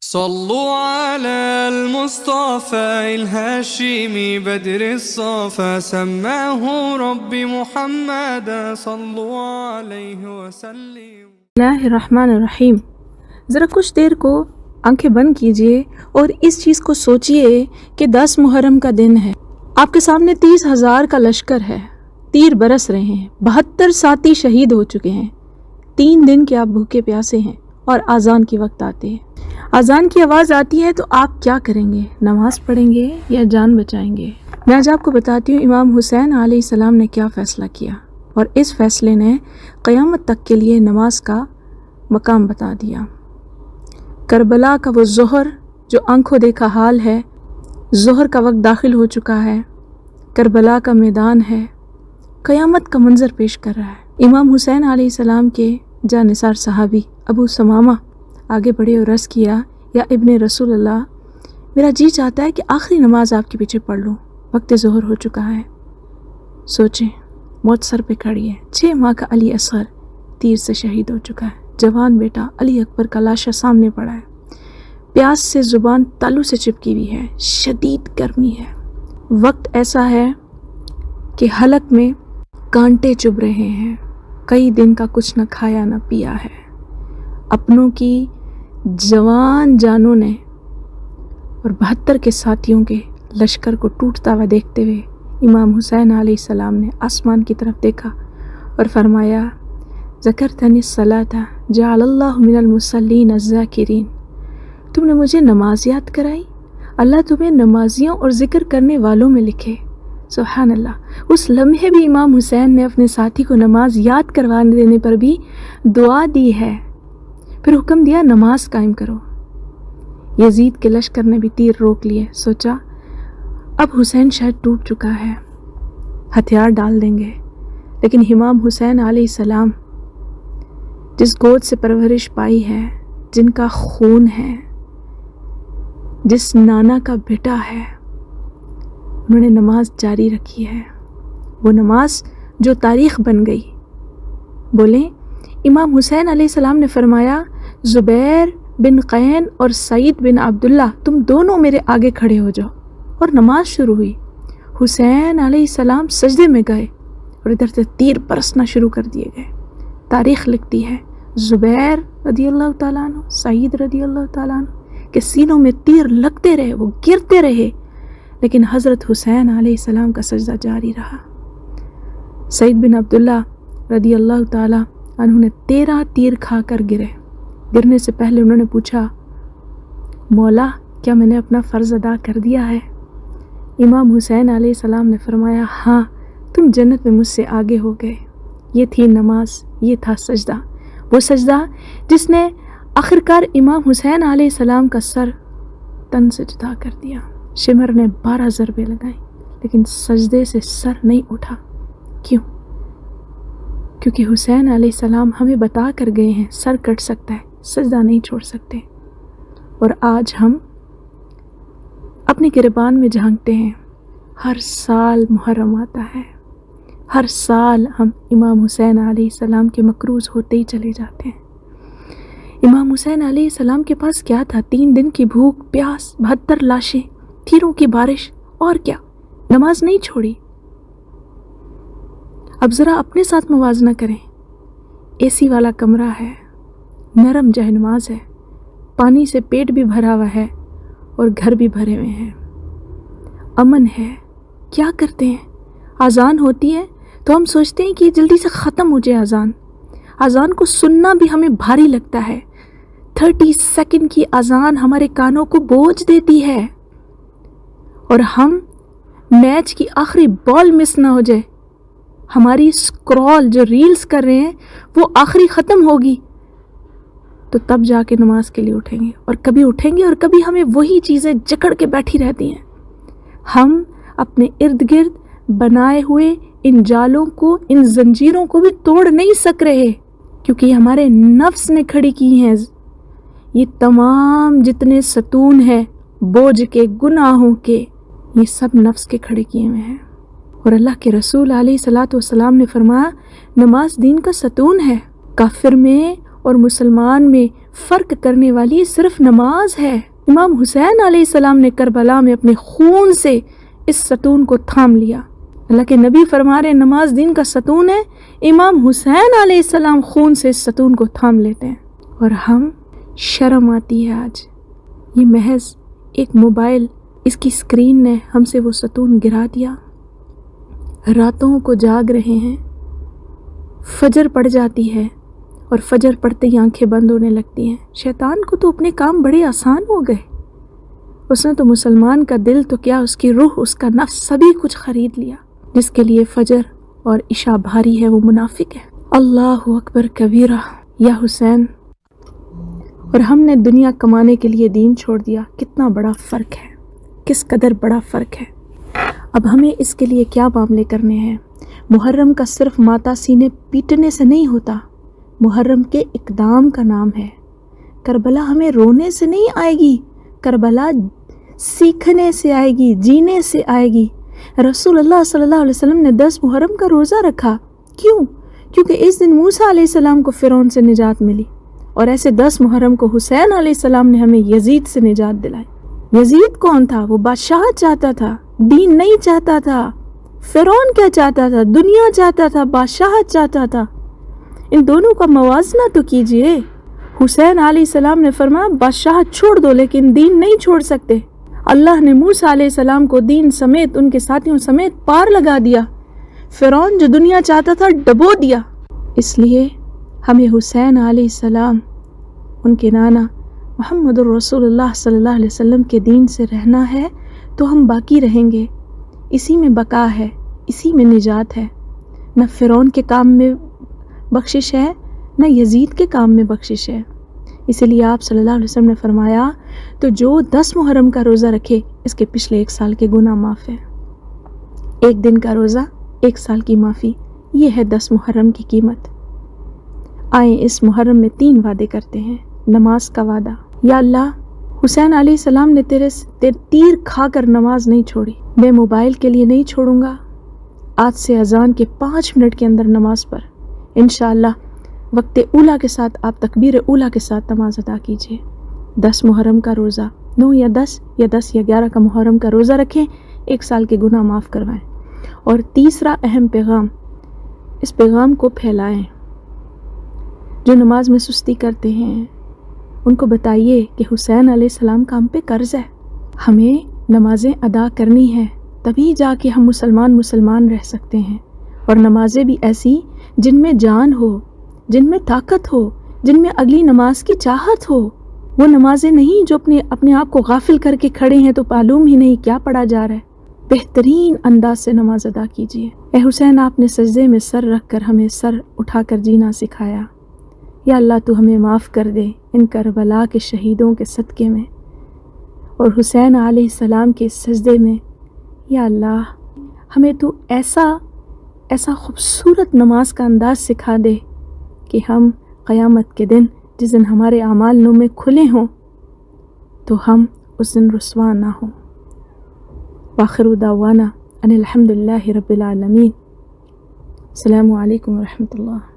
صلوا على المصطفى الهاشمي بدر الصفا سماه ربي محمدا صلوا عليه وسلم۔ اللہ الرحمن الرحیم۔ ذرا کچھ دیر کو آنکھیں بند کیجئے اور اس چیز کو سوچئے کہ 10 محرم کا دن ہے، آپ کے سامنے 30,000 کا لشکر ہے، تیر برس رہے ہیں، 72 ساتھی شہید ہو چکے ہیں، 3 دن کے آپ بھوکے پیاسے ہیں اور اذان کی وقت آتے ہیں، اذان کی آواز آتی ہے تو آپ کیا کریں گے؟ نماز پڑھیں گے یا جان بچائیں گے؟ میں آج آپ کو بتاتی ہوں امام حسین علیہ السلام نے کیا فیصلہ کیا، اور اس فیصلے نے قیامت تک کے لیے نماز کا مقام بتا دیا۔ کربلا کا وہ ظہر جو آنکھوں دیکھا حال ہے، ظہر کا وقت داخل ہو چکا ہے، کربلا کا میدان ہے، قیامت کا منظر پیش کر رہا ہے۔ امام حسین علیہ السلام کے جانثار صحابی ابو ثمامہ آگے بڑھے اور عرض کیا، یا ابن رسول اللہ، میرا جی چاہتا ہے کہ آخری نماز آپ کے پیچھے پڑھ لوں، وقت ظہر ہو چکا ہے۔ سوچیں، موت سر پہ کھڑی ہے، 6 ماہ کا علی اصغر تیر سے شہید ہو چکا ہے، جوان بیٹا علی اکبر کا لاشا سامنے پڑا ہے، پیاس سے زبان تالو سے چپکی ہوئی ہے، شدید گرمی ہے، وقت ایسا ہے کہ حلق میں کانٹے چبھ رہے ہیں، کئی دن کا کچھ نہ کھایا نہ پیا ہے، اپنوں کی جوان جانوں نے اور 72 کے ساتھیوں کے لشکر کو ٹوٹتا ہوا دیکھتے ہوئے امام حسین علیہ السلام نے آسمان کی طرف دیکھا اور فرمایا، ذکرتنی الصلاۃ جعل اللہ من المصلین الذاکرین، تم نے مجھے نماز یاد کرائی، اللہ تمہیں نمازیوں اور ذکر کرنے والوں میں لکھے۔ سبحان اللہ، اس لمحے بھی امام حسین نے اپنے ساتھی کو نماز یاد کروانے دینے پر بھی دعا دی ہے، پھر حکم دیا نماز قائم کرو۔ یزید کے لشکر نے بھی تیر روک لیے، سوچا اب حسین شاید ٹوٹ چکا ہے، ہتھیار ڈال دیں گے، لیکن امام حسین علیہ السلام جس گود سے پرورش پائی ہے، جن کا خون ہے، جس نانا کا بیٹا ہے، انہوں نے نماز جاری رکھی ہے، وہ نماز جو تاریخ بن گئی۔ بولیں، امام حسین علیہ السلام نے فرمایا، زبیر بن قین اور سعید بن عبداللہ تم دونوں میرے آگے کھڑے ہو جاؤ، اور نماز شروع ہوئی۔ حسین علیہ السلام سجدے میں گئے اور ادھر سے تیر برسنا شروع کر دیے گئے۔ تاریخ لکھتی ہے زبیر رضی اللہ تعالیٰ عنہ، سعید رضی اللہ تعالیٰ عنہ کے سینوں میں تیر لگتے رہے، وہ گرتے رہے، لیکن حضرت حسین علیہ السلام کا سجدہ جاری رہا۔ سعید بن عبداللہ رضی اللہ تعالیٰ عنہ نے 13 تیر کھا کر گرے۔ گرنے سے پہلے انہوں نے پوچھا، مولا کیا میں نے اپنا فرض ادا کر دیا ہے؟ امام حسین علیہ السلام نے فرمایا، ہاں، تم جنت میں مجھ سے آگے ہو گئے۔ یہ تھی نماز، یہ تھا سجدہ، وہ سجدہ جس نے آخرکار امام حسین علیہ السلام کا سر تن سے جدا کر دیا۔ شمر نے 12 ضربیں لگائیں، لیکن سجدے سے سر نہیں اٹھا۔ کیوں؟ کیونکہ حسین علیہ السلام ہمیں بتا کر گئے ہیں، سر کٹ سکتا ہے، سجدہ نہیں چھوڑ سکتے۔ اور آج ہم اپنے گریبان میں جھانکتے ہیں، ہر سال محرم آتا ہے، ہر سال ہم امام حسین علیہ السلام کے مقروض ہوتے ہی چلے جاتے ہیں۔ امام حسین علیہ السلام کے پاس کیا تھا؟ 3 دن کی بھوک پیاس، 72 لاشیں، تیروں کی بارش، اور کیا؟ نماز نہیں چھوڑی۔ اب ذرا اپنے ساتھ موازنہ کریں، اے سی والا کمرہ ہے، نرم جہنماز ہے، پانی سے پیٹ بھی بھرا ہوا ہے اور گھر بھی بھرے ہوئے ہیں، امن ہے، کیا کرتے ہیں؟ اذان ہوتی ہے تو ہم سوچتے ہیں کہ جلدی سے ختم ہو جائے اذان۔ اذان کو سننا بھی ہمیں بھاری لگتا ہے، 30 سیکنڈ کی اذان ہمارے کانوں کو بوجھ دیتی ہے، اور ہم میچ کی آخری بال مس نہ ہو جائے، ہماری اسکرول جو ریلز کر رہے ہیں وہ آخری ختم ہوگی تو تب جا کے نماز کے لیے اٹھیں گے، اور کبھی اٹھیں گے اور کبھی ہمیں وہی چیزیں جکڑ کے بیٹھی رہتی ہیں۔ ہم اپنے ارد گرد بنائے ہوئے ان جالوں کو، ان زنجیروں کو بھی توڑ نہیں سک رہے، کیونکہ یہ ہمارے نفس نے کھڑی کی ہیں۔ یہ تمام جتنے ستون ہیں بوجھ کے، گناہوں کے، یہ سب نفس کے کھڑے کیے ہوئے ہیں۔ اور اللہ کے رسول علیہ الصلوۃ والسلام نے فرمایا، نماز دین کا ستون ہے، کافر میں اور مسلمان میں فرق کرنے والی صرف نماز ہے۔ امام حسین علیہ السلام نے کربلا میں اپنے خون سے اس ستون کو تھام لیا۔ اللہ کے نبی فرما رہے نماز دین کا ستون ہے، امام حسین علیہ السلام خون سے اس ستون کو تھام لیتے ہیں۔ اور ہم شرم آتی ہے آج، یہ محض ایک موبائل، اس کی اسکرین نے ہم سے وہ ستون گرا دیا۔ راتوں کو جاگ رہے ہیں، فجر پڑ جاتی ہے اور فجر پڑتے ہی آنکھیں بند ہونے لگتی ہیں۔ شیطان کو تو اپنے کام بڑے آسان ہو گئے، اس نے تو مسلمان کا دل تو کیا، اس کی روح، اس کا نفس، سبھی کچھ خرید لیا۔ جس کے لیے فجر اور عشاء بھاری ہے وہ منافق ہے۔ اللہ اکبر کبیرہ، یا حسین۔ اور ہم نے دنیا کمانے کے لیے دین چھوڑ دیا، کتنا بڑا فرق ہے، کس قدر بڑا فرق ہے۔ اب ہمیں اس کے لیے کیا معاملے کرنے ہیں؟ محرم کا صرف ماتا سینے پیٹنے سے نہیں ہوتا، محرم کے اقدام کا نام ہے۔ کربلا ہمیں رونے سے نہیں آئے گی، کربلا سیکھنے سے آئے گی، جینے سے آئے گی۔ رسول اللہ صلی اللہ علیہ وسلم نے 10 محرم کا روزہ رکھا، کیوں؟ کیونکہ اس دن موسیٰ علیہ السلام کو فرعون سے نجات ملی، اور ایسے 10 محرم کو حسین علیہ السلام نے ہمیں یزید سے نجات دلائی۔ یزید کون تھا؟ وہ بادشاہت چاہتا تھا، دین نہیں چاہتا تھا۔ فرعون کیا چاہتا تھا؟ دنیا چاہتا تھا، بادشاہت چاہتا تھا۔ ان دونوں کا موازنہ تو کیجئے۔ حسین علیہ السلام نے فرمایا بادشاہت چھوڑ دو لیکن دین نہیں چھوڑ سکتے۔ اللہ نے موسیٰ علیہ السلام کو دین سمیت، ان کے ساتھیوں سمیت پار لگا دیا، فرعون جو دنیا چاہتا تھا ڈبو دیا۔ اس لیے ہمیں حسین علیہ السلام، ان کے نانا محمد الرسول اللہ صلی اللہ علیہ وسلم کے دین سے رہنا ہے، تو ہم باقی رہیں گے۔ اسی میں بقا ہے، اسی میں نجات ہے۔ نہ فرعون کے کام میں بخشش ہے، نہ یزید کے کام میں بخشش ہے۔ اسی لیے آپ صلی اللہ علیہ وسلم نے فرمایا تو جو 10 محرم کا روزہ رکھے اس کے پچھلے 1 سال کے گناہ معاف ہے۔ 1 دن کا روزہ 1 سال کی معافی، یہ ہے 10 محرم کی قیمت۔ آئیں اس محرم میں 3 وعدے کرتے ہیں۔ نماز کا وعدہ، یا اللہ حسین علیہ السلام نے تیرے تیر کھا کر نماز نہیں چھوڑی، میں موبائل کے لیے نہیں چھوڑوں گا۔ آج سے اذان کے 5 منٹ کے اندر نماز پر انشاءاللہ وقت اولا کے ساتھ آپ تکبیر اولا کے ساتھ نماز ادا کیجیے۔ 10 محرم کا روزہ، 9 یا 10 یا 10 یا 11 کا محرم کا روزہ رکھیں، 1 سال کے گناہ معاف کروائیں۔ اور تیسرا اہم پیغام، اس پیغام کو پھیلائیں۔ جو نماز میں سستی کرتے ہیں ان کو بتائیے کہ حسین علیہ السلام کا ہم پہ قرض ہے، ہمیں نمازیں ادا کرنی ہیں، تبھی جا کے ہم مسلمان رہ سکتے ہیں۔ اور نمازیں بھی ایسی جن میں جان ہو، جن میں طاقت ہو، جن میں اگلی نماز کی چاہت ہو۔ وہ نمازیں نہیں جو اپنے آپ کو غافل کر کے کھڑے ہیں تو معلوم ہی نہیں کیا پڑھا جا رہا ہے۔ بہترین انداز سے نماز ادا کیجیے۔ اے حسین، آپ نے سجدے میں سر رکھ کر ہمیں سر اٹھا کر جینا سکھایا۔ یا اللہ تو ہمیں معاف کر دے ان کربلا کے شہیدوں کے صدقے میں اور حسین علیہ السلام کے سجدے میں۔ یا اللہ ہمیں تو ایسا خوبصورت نماز کا انداز سکھا دے کہ ہم قیامت کے دن جس دن ہمارے اعمال نامے کھلے ہوں تو ہم اس دن رسوا نہ ہوں۔ وآخر دعوانا ان الحمد للہ رب العالمین۔ السلام علیکم ورحمۃ اللہ۔